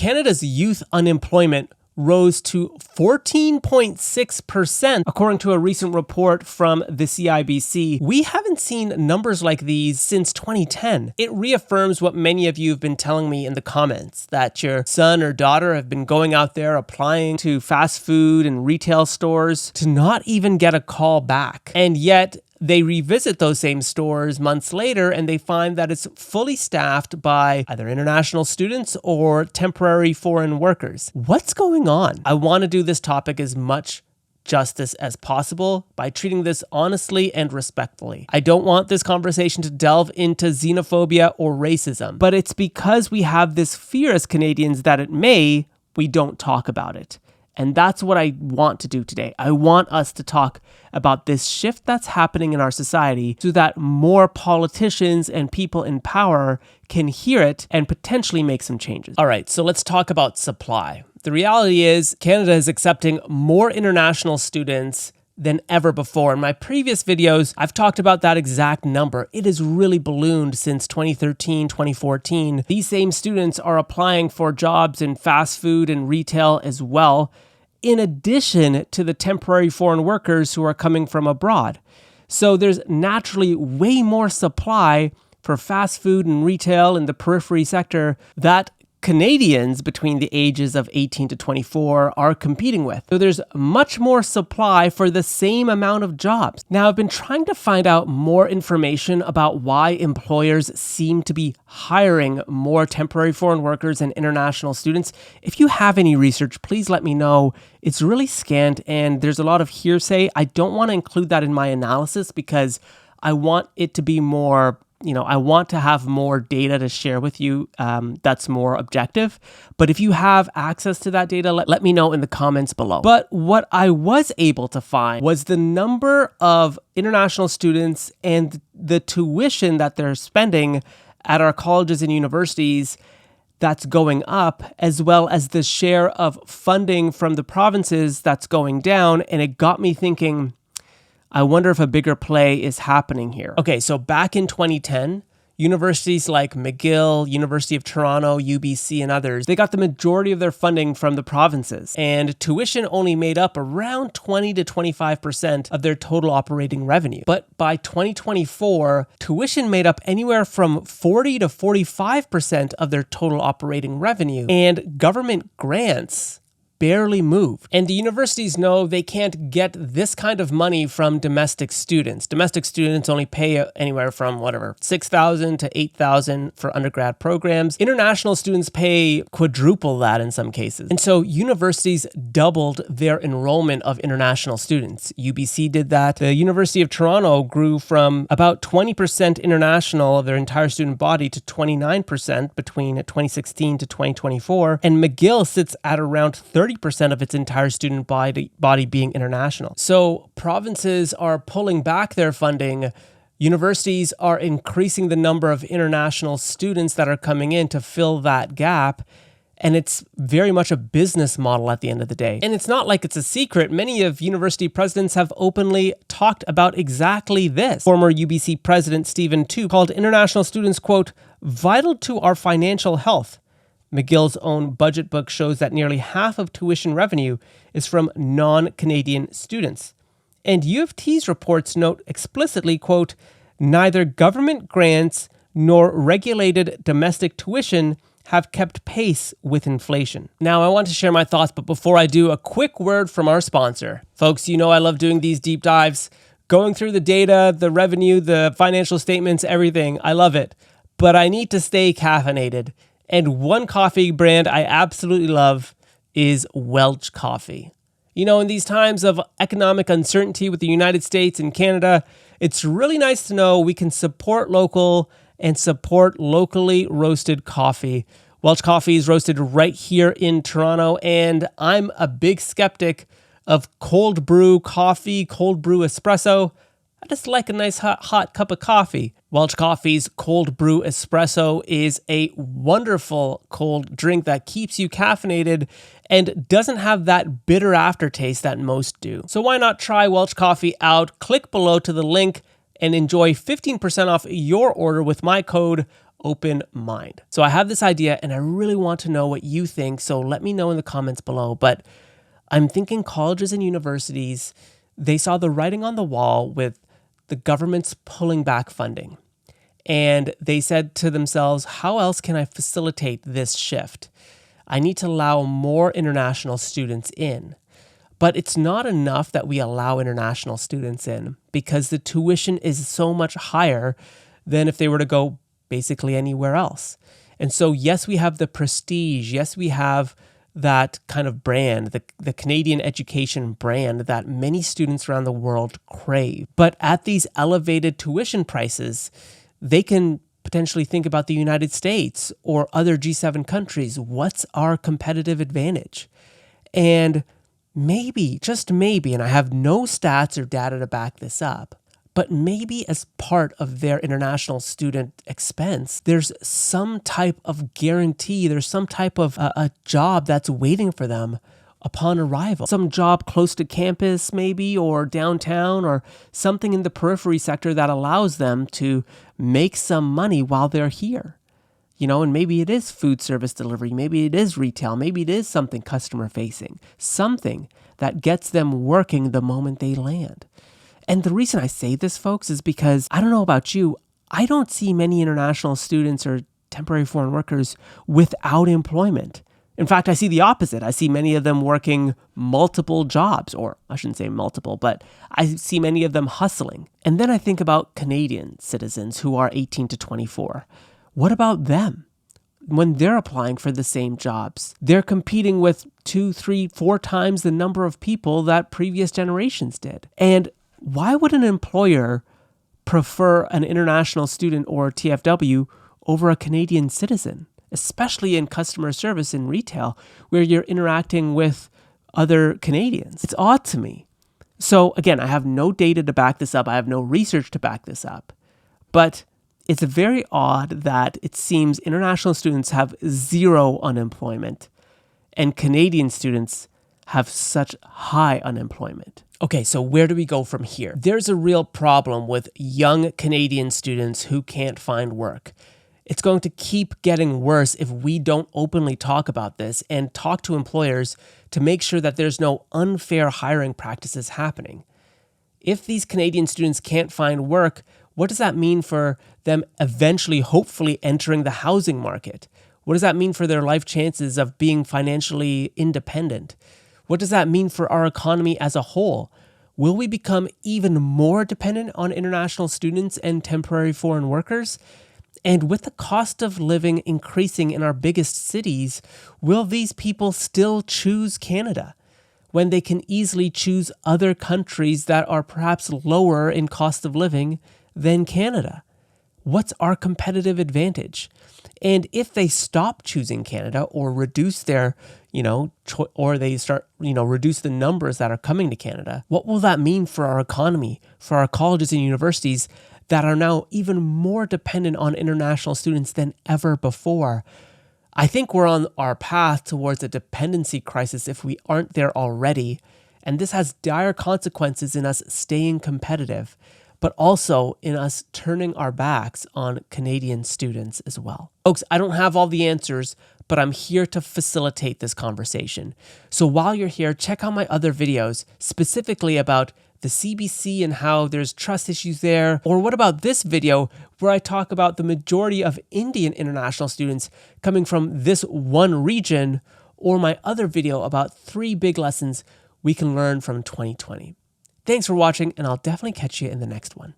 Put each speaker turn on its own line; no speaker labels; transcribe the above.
Canada's youth unemployment rose to 14.6%, according to a recent report from the CIBC. We haven't seen numbers like these since 2010. It reaffirms what many of you have been telling me in the comments, that your son or daughter have been going out there applying to fast food and retail stores to not even get a call back. And yet, they revisit those same stores months later and they find that it's fully staffed by either international students or temporary foreign workers. What's going on? I want to do this topic as much justice as possible by treating this honestly and respectfully. I don't want this conversation to delve into xenophobia or racism, but it's because we have this fear as Canadians that we don't talk about it. And that's what I want to do today. I want us to talk about this shift that's happening in our society so that more politicians and people in power can hear it and potentially make some changes. All right, so let's talk about supply. The reality is Canada is accepting more international students than ever before. In my previous videos, I've talked about that exact number. It has really ballooned since 2013, 2014. These same students are applying for jobs in fast food and retail as well, in addition to the temporary foreign workers who are coming from abroad. So there's naturally way more supply for fast food and retail in the periphery sector that Canadians between the ages of 18 to 24 are competing with. So there's much more supply for the same amount of jobs. Now, I've been trying to find out more information about why employers seem to be hiring more temporary foreign workers and international students. If you have any research, please let me know. It's really scant and there's a lot of hearsay. I don't want to include that in my analysis because I want it to be more I want to have more data to share with you that's more objective. But if you have access to that data, let me know in the comments below. But what I was able to find was the number of international students and the tuition that they're spending at our colleges and universities that's going up, as well as the share of funding from the provinces that's going down. And it got me thinking, I wonder if a bigger play is happening here. Okay, so back in 2010, universities like McGill, University of Toronto, UBC, and others, they got the majority of their funding from the provinces, and tuition only made up around 20 to 25% of their total operating revenue. But by 2024, tuition made up anywhere from 40 to 45% of their total operating revenue, and government grants barely moved. And the universities know they can't get this kind of money from domestic students. Domestic students only pay anywhere from $6,000 to $8,000 for undergrad programs. International students pay quadruple that in some cases. And so universities doubled their enrollment of international students. UBC did that. The University of Toronto grew from about 20% international of their entire student body to 29% between 2016 to 2024. And McGill sits at around 30% of its entire student body being international. So provinces are pulling back their funding. Universities are increasing the number of international students that are coming in to fill that gap. And it's very much a business model at the end of the day. And it's not like it's a secret. Many of university presidents have openly talked about exactly this. Former UBC president Stephen Tu called international students, quote, vital to our financial health. McGill's own budget book shows that nearly half of tuition revenue is from non-Canadian students. And U of T's reports note explicitly, quote, neither government grants nor regulated domestic tuition have kept pace with inflation. Now, I want to share my thoughts, but before I do, a quick word from our sponsor. Folks, you know I love doing these deep dives, going through the data, the revenue, the financial statements, everything. I love it, but I need to stay caffeinated. And one coffee brand I absolutely love is Welch Coffee. You know, in these times of economic uncertainty with the United States and Canada, it's really nice to know we can support local and support locally roasted coffee. Welch Coffee is roasted right here in Toronto, and I'm a big skeptic of cold brew coffee, cold brew espresso. I just like a nice hot cup of coffee. Welch Coffee's cold brew espresso is a wonderful cold drink that keeps you caffeinated and doesn't have that bitter aftertaste that most do. So why not try Welch Coffee out? Click below to the link and enjoy 15% off your order with my code open mind. So I have this idea and I really want to know what you think. So let me know in the comments below. But I'm thinking colleges and universities, they saw the writing on the wall with the government's pulling back funding. And they said to themselves, how else can I facilitate this shift? I need to allow more international students in. But it's not enough that we allow international students in because the tuition is so much higher than if they were to go basically anywhere else. And so, yes, we have the prestige. Yes, we have that kind of brand, the Canadian education brand that many students around the world crave. But at these elevated tuition prices, they can potentially think about the United States or other G7 countries. What's our competitive advantage? And maybe, just maybe, and I have no stats or data to back this up, but maybe as part of their international student expense, there's some type of guarantee, there's some type of a job that's waiting for them upon arrival. Some job close to campus maybe, or downtown, or something in the periphery sector that allows them to make some money while they're here. And maybe it is food service delivery, maybe it is retail, maybe it is something customer facing, something that gets them working the moment they land. And the reason I say this, folks, is because I don't know about you, I don't see many international students or temporary foreign workers without employment. In fact, I see the opposite. I see many of them working multiple jobs, or I shouldn't say multiple, but I see many of them hustling. And then I think about Canadian citizens who are 18 to 24. What about them? When they're applying for the same jobs, they're competing with 2, 3, 4 times the number of people that previous generations did. And why would an employer prefer an international student or TFW over a Canadian citizen, especially in customer service in retail, where you're interacting with other Canadians? It's odd to me. So again, I have no data to back this up. I have no research to back this up. But it's very odd that it seems international students have zero unemployment and Canadian students have such high unemployment. Okay, so where do we go from here? There's a real problem with young Canadian students who can't find work. It's going to keep getting worse if we don't openly talk about this and talk to employers to make sure that there's no unfair hiring practices happening. If these Canadian students can't find work, what does that mean for them eventually, hopefully, entering the housing market? What does that mean for their life chances of being financially independent? What does that mean for our economy as a whole? Will we become even more dependent on international students and temporary foreign workers? And with the cost of living increasing in our biggest cities, will these people still choose Canada when they can easily choose other countries that are perhaps lower in cost of living than Canada? What's our competitive advantage? And if they stop choosing Canada or reduce their, or they start, reduce the numbers that are coming to Canada, what will that mean for our economy, for our colleges and universities that are now even more dependent on international students than ever before? I think we're on our path towards a dependency crisis if we aren't there already. And this has dire consequences in us staying competitive, but also in us turning our backs on Canadian students as well. Folks, I don't have all the answers, but I'm here to facilitate this conversation. So while you're here, check out my other videos, specifically about the CBC and how there's trust issues there. Or what about this video where I talk about the majority of Indian international students coming from this one region, or my other video about 3 big lessons we can learn from 2020. Thanks for watching, and I'll definitely catch you in the next one.